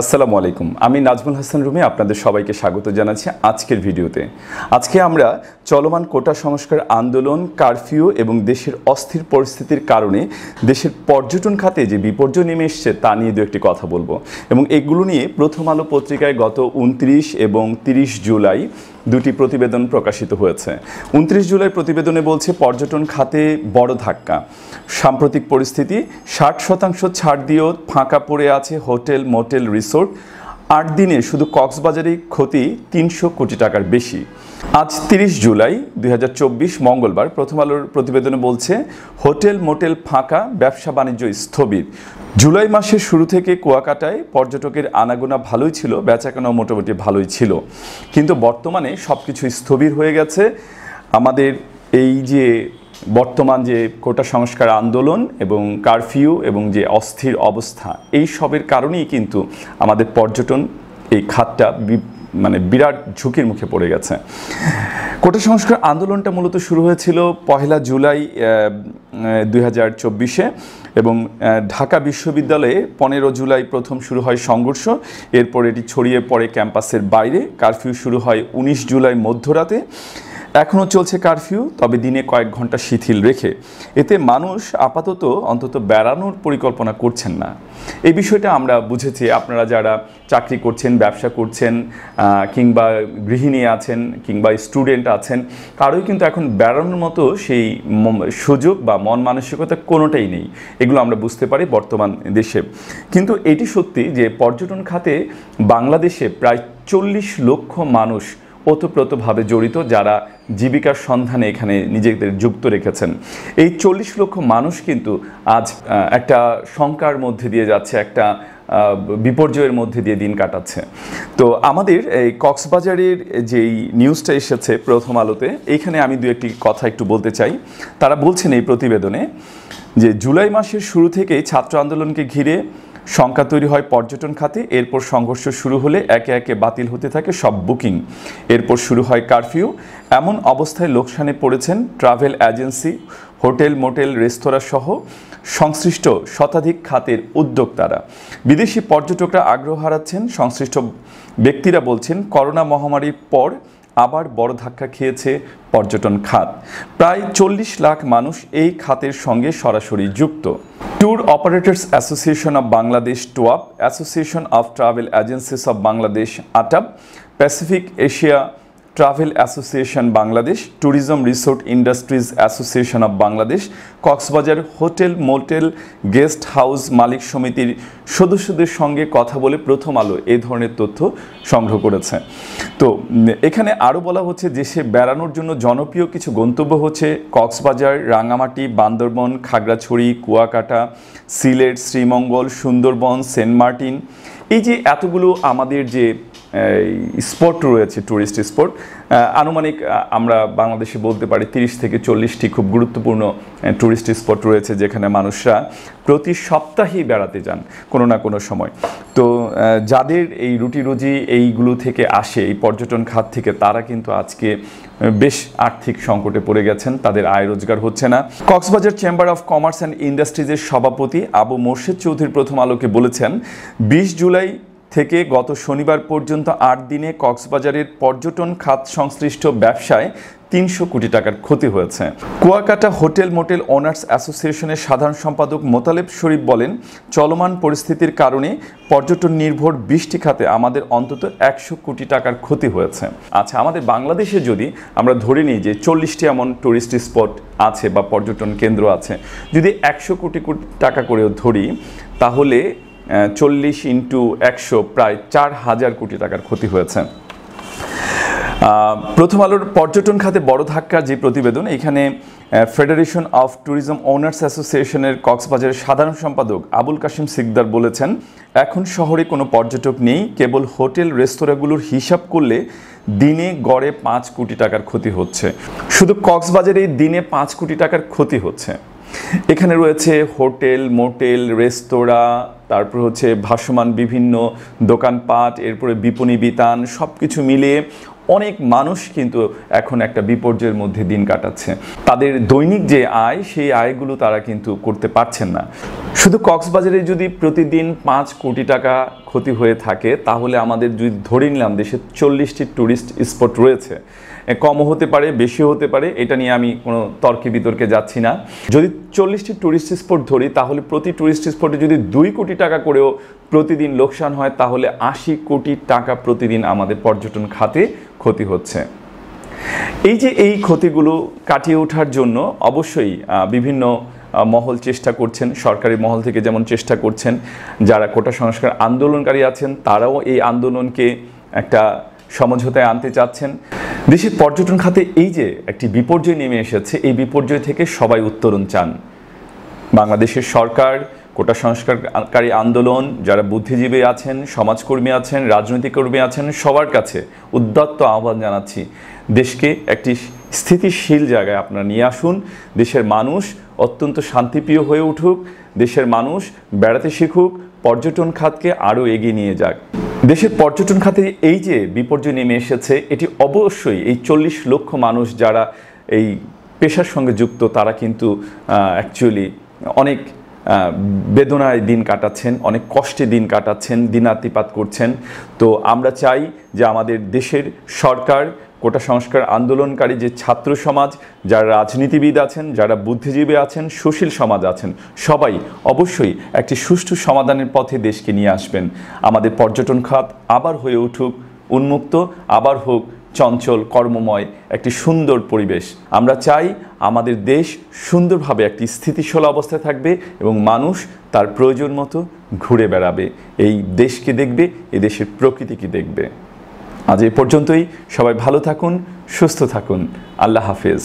আসসালামু আলাইকুম। আমি নাজমুল হাসান রুমি আপনাদের সবাইকে স্বাগত জানাচ্ছি আজকের ভিডিওতে। আজকে আমরা চলমান কোটা সংস্কার আন্দোলন, কারফিউ এবং দেশের অস্থির পরিস্থিতির কারণে দেশের পর্যটন খাতে যে বিপর্যয় নেমে এসছে তা নিয়ে দু একটি কথা বলবো এবং এগুলো নিয়ে প্রথম আলো পত্রিকায় গত 29 এবং 30 জুলাই দুটি প্রতিবেদন প্রকাশিত হয়েছে। 29 জুলাই প্রতিবেদনে বলছে পর্যটন খাতে বড় ধাক্কা, সাম্প্রতিক পরিস্থিতি 60% ছাড় দিয়েও ফাঁকা পড়ে আছে হোটেল, মোটেল, রিসোর্ট। 8 দিনে শুধু কক্সবাজারেই ক্ষতি 300 কোটি টাকার বেশি। আজ 30 জুলাই 2024 মঙ্গলবার প্রথম আলোর প্রতিবেদনে বলছে হোটেল, মোটেল ফাঁকা, ব্যবসা বাণিজ্য স্থবির। জুলাই মাসের শুরু থেকে কুয়াকাটায় পর্যটকের আনাগোনা ভালোই ছিল, বেচাকেনাও মোটামুটি ভালোই ছিল, কিন্তু বর্তমানে সব কিছু স্থবির হয়ে গেছে। আমাদের এই যে বর্তমান যে কোটা সংস্কার আন্দোলন এবং কারফিউ এবং যে অস্থির অবস্থা, এই সবের কারণেই কিন্তু আমাদের পর্যটন এই খাতটা বিরাট ঝুঁকির মুখে পড়ে গেছে। কোটা সংস্কার আন্দোলনটা মূলত শুরু হয়েছিল 1 জুলাই 2024 এবং ঢাকা বিশ্ববিদ্যালয়ে 15 জুলাই প্রথম শুরু হয় সংঘর্ষ। এরপর এটি ছড়িয়ে পড়ে ক্যাম্পাসের বাইরে। কারফিউ শুরু হয় 19 জুলাই মধ্যরাতে। এখনও চলছে কারফিউ, তবে দিনে কয়েক ঘন্টা শিথিল রেখে। এতে মানুষ আপাতত অন্তত বেড়ানোর পরিকল্পনা করছেন না। এই বিষয়টা আমরা বুঝেছি। আপনারা যারা চাকরি করছেন, ব্যবসা করছেন, কিংবা গৃহিণী আছেন, কিংবা স্টুডেন্ট আছেন, কারোই কিন্তু এখন বেড়ানোর মতো সেই সুযোগ বা মন মানসিকতা কোনোটাই নেই। এগুলো আমরা বুঝতে পারি বর্তমান দেশে। কিন্তু এটি সত্যি যে পর্যটন খাতে বাংলাদেশে প্রায় 40 লক্ষ মানুষ ওতপ্রোতভাবে জড়িত, যারা জীবিকার সন্ধানে এখানে নিজেদের যুক্ত রেখেছেন। এই 40 লক্ষ মানুষ কিন্তু আজ একটা শঙ্কার মধ্যে দিয়ে যাচ্ছে, একটা বিপর্যয়ের মধ্যে দিয়ে দিন কাটাচ্ছে। তো আমাদের এই কক্সবাজারের যেই নিউজটা এসেছে প্রথম আলোতে, এইখানে আমি দু একটি কথা একটু বলতে চাই। তারা বলছেন এই প্রতিবেদনে যে জুলাই মাসের শুরু থেকেই ছাত্র আন্দোলনকে ঘিরে শঙ্কা তৈরি হয় পর্যটন খাতে। এরপর সংঘর্ষ শুরু হলে একে একে বাতিল হতে থাকে সব বুকিং। এরপর শুরু হয় কারফিউ। এমন অবস্থায় লোকসানে পড়েছেন ট্রাভেল এজেন্সি, হোটেল, মোটেল, রেস্তোরাঁ সহ সংশ্লিষ্ট শতাধিক খাতের উদ্যোক্তারা। বিদেশি পর্যটকরা আগ্রহ হারাচ্ছেন। সংশ্লিষ্ট ব্যক্তিরা বলছেন করোনা মহামারীর পর আবার বড় ধাক্কা খেয়েছে পর্যটন খাত। প্রায় 40 লাখ মানুষ এই খাতের সঙ্গে সরাসরি যুক্ত। Tour operators association of Bangladesh, TOAB, association of travel agencies of Bangladesh, ATAB, Pacific Asia travel association Bangladesh, tourism resort industries association of Bangladesh, Cox's Bazar hotel, motel, guest house মালিক সমিতির সদস্যদের সঙ্গে কথা বলে প্রথম আলো এই ধরনের তথ্য সংগ্রহ করেছে। তো এখানে আরও বলা হচ্ছে দেশে বেড়ানোর জন্য জনপ্রিয় কিছু গন্তব্য হচ্ছে কক্সবাজার, রাঙামাটি, বান্দরবন, খাগড়াছড়ি, কুয়াকাটা, সিলেট, শ্রীমঙ্গল, সুন্দরবন, সেন্ট মার্টিন। এই যে এতগুলো আমাদের যে স্পট রয়েছে, ট্যুরিস্ট স্পট, আনুমানিক আমরা বাংলাদেশে বলতে পারি 30 থেকে 40টি খুব গুরুত্বপূর্ণ ট্যুরিস্ট স্পট রয়েছে, যেখানে মানুষরা প্রতি সপ্তাহেই বেড়াতে যান কোনো না কোনো সময়। তো যাদের এই রুটি রুজি এইগুলো থেকে আসে, এই পর্যটন খাত থেকে, তারা কিন্তু আজকে বেশ আর্থিক সংকটে পড়ে গেছেন। তাদের আয় রোজগার হচ্ছে না। Cox's Bazar chamber of commerce and ইন্ডাস্ট্রিজের সভাপতি আবু মোর্শেদ চৌধুরী প্রথম আলোকে বলেছেন 20 জুলাই থেকে গত শনিবার পর্যন্ত 8 দিনে কক্সবাজারের পর্যটন খাত সংশ্লিষ্ট ব্যবসায় 300 কোটি টাকার ক্ষতি হয়েছে। কুয়াকাটা হোটেল, মোটেল ওনার্স অ্যাসোসিয়েশনের সাধারণ সম্পাদক মোতালেব শরীফ বলেন, চলমান পরিস্থিতির কারণে পর্যটন নির্ভর 20টি খাতে আমাদের অন্তত 100 কোটি টাকার ক্ষতি হয়েছে। আচ্ছা, আমাদের বাংলাদেশে যদি আমরা ধরে নিই যে 40টি এমন টুরিস্ট স্পট আছে বা পর্যটন কেন্দ্র আছে, যদি 100 কোটি টাকা করেও ধরি, তাহলে 40 ইন্টু 100 প্রায় 4000 কোটি টাকার ক্ষতি হয়েছে। প্রথম আলোর পর্যটন খাতে বড় ধাক্কা যে প্রতিবেদন, এখানে ফেডারেশন অফ ট্যুরিজম ওনার্স অ্যাসোসিয়েশনের কক্সবাজারের সাধারণ সম্পাদক আবুল কাশিম সিকদার বলেছেন, এখন শহরে কোনো পর্যটক নেই। কেবল হোটেল, রেস্তোরাঁগুলোর হিসাব করলে দিনে গড়ে 5 কোটি টাকার ক্ষতি হচ্ছে। শুধু কক্সবাজারে দিনে 5 কোটি টাকার ক্ষতি হচ্ছে। এখানে রয়েছে হোটেল, মোটেল, রেস্তোরাঁ, তারপর হচ্ছে ভাসমান বিভিন্ন দোকানপাট, এরপরে বিপণী বিতান, সব কিছু মিলিয়ে অনেক মানুষ কিন্তু এখন একটা বিপর্যয়ের মধ্যে দিন কাটাচ্ছে। তাদের দৈনিক যে আয়, সেই আয়গুলো তারা কিন্তু করতে পারছেন না। শুধু কক্সবাজারে যদি প্রতিদিন 5 কোটি টাকা ক্ষতি হয়ে থাকে, তাহলে আমাদের যদি ধরে নিলাম দেশে 40টি ট্যুরিস্ট স্পট রয়েছে, কমও হতে পারে, বেশিও হতে পারে, এটা নিয়ে আমি কোনো তর্কে বিতর্কে যাচ্ছি না। যদি 40টি ট্যুরিস্ট স্পট ধরি, তাহলে প্রতি ট্যুরিস্ট স্পটে যদি 2 কোটি টাকা করেও প্রতিদিন লোকসান হয়, তাহলে 80 কোটি টাকা প্রতিদিন আমাদের পর্যটন খাতে ক্ষতি হচ্ছে। এই যে এই ক্ষতিগুলো কাটিয়ে ওঠার জন্য অবশ্যই বিভিন্ন মহল চেষ্টা করছেন, সরকারি মহল থেকে যেমন চেষ্টা করছেন, যারা কোটা সংস্কার আন্দোলনকারী আছেন তারাও এই আন্দোলনকে একটা সমঝোতায় আনতে চাচ্ছেন। দেশের পর্যটন খাতে এই যে একটি বিপর্যয় নেমে এসেছে, এই বিপর্যয় থেকে সবাই উত্তরণ চান। বাংলাদেশের সরকার, কোটা সংস্কারকারী আন্দোলন, যারা বুদ্ধিজীবী আছেন, সমাজকর্মী আছেন, রাজনৈতিক কর্মী আছেন, সবার কাছে উদাত্ত আহ্বান জানাচ্ছি, দেশকে একটি স্থিতিশীল জায়গায় আপনারা নিয়ে আসুন। দেশের মানুষ অত্যন্ত শান্তিপ্রিয় হয়ে উঠুক, দেশের মানুষ বেড়াতে শিখুক, পর্যটন খাতকে আরও এগিয়ে নিয়ে যাক। দেশের পর্যটন খাতে এই যে বিপর্যয় নেমে এসেছে, এটি অবশ্যই এই 40 লক্ষ মানুষ যারা এই পেশার সঙ্গে যুক্ত, তারা কিন্তু অ্যাকচুয়ালি অনেক বেদনায় দিন কাটাচ্ছেন, অনেক কষ্টে দিন কাটাচ্ছেন, দিনাতিপাত করছেন। তো আমরা চাই যে আমাদের দেশের সরকার, কোটা সংস্কার আন্দোলনকারী যে ছাত্র সমাজ, যারা রাজনীতিবিদ আছেন, যারা বুদ্ধিজীবী আছেন, সুশীল সমাজ আছেন, সবাই অবশ্যই একটি সুষ্ঠু সমাধানের পথে দেশকে নিয়ে আসবেন। আমাদের পর্যটন খাত আবার হয়ে উঠুক উন্মুক্ত, আবার হোক চঞ্চল, কর্মময় একটি সুন্দর পরিবেশ। আমরা চাই আমাদের দেশ সুন্দরভাবে একটি স্থিতিশীল অবস্থায় থাকবে এবং মানুষ তার প্রয়োজন মতো ঘুরে বেড়াবে, এই দেশকে দেখবে, এই দেশের প্রকৃতিকে দেখবে। আজ এই পর্যন্তই। সবাই ভালো থাকুন, সুস্থ থাকুন। আল্লাহ হাফেজ।